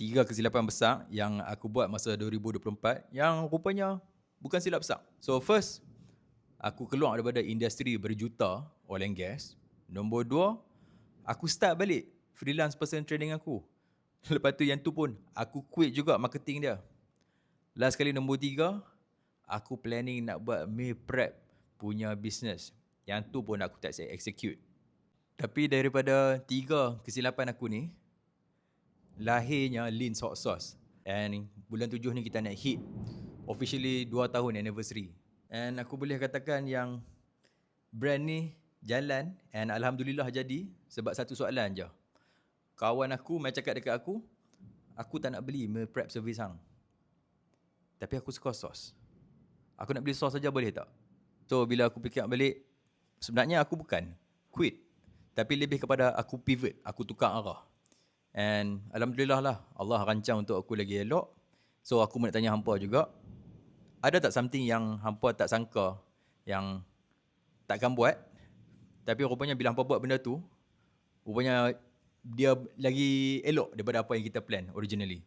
3 kesilapan besar yang aku buat masa 2024 yang rupanya bukan silap besar. So first, aku keluar daripada industri berjuta oil and gas. Nombor 2, aku start balik freelance person training aku. Lepas tu yang tu pun aku quit juga marketing dia. Last kali nombor 3, aku planning nak buat meal prep punya business. Yang tu pun aku tak execute. Tapi daripada 3 kesilapan aku ni, lahirnya Lean Hot Sauce. And bulan 7 ni kita nak hit officially 2 tahun anniversary. And aku boleh katakan yang brand ni jalan and Alhamdulillah jadi sebab satu soalan je. Kawan aku mai cakap dekat aku tak nak beli meal prep service hang. Tapi aku suka sos. Aku nak beli sos saja boleh tak? So bila aku fikir balik, sebenarnya aku bukan quit. Tapi lebih kepada aku pivot, aku tukar arah. And Alhamdulillah lah, Allah rancang untuk aku lagi elok. So aku nak tanya hampa juga, ada tak something yang hampa tak sangka yang takkan buat, tapi rupanya bila hampa buat benda tu, rupanya dia lagi elok daripada apa yang kita plan originally?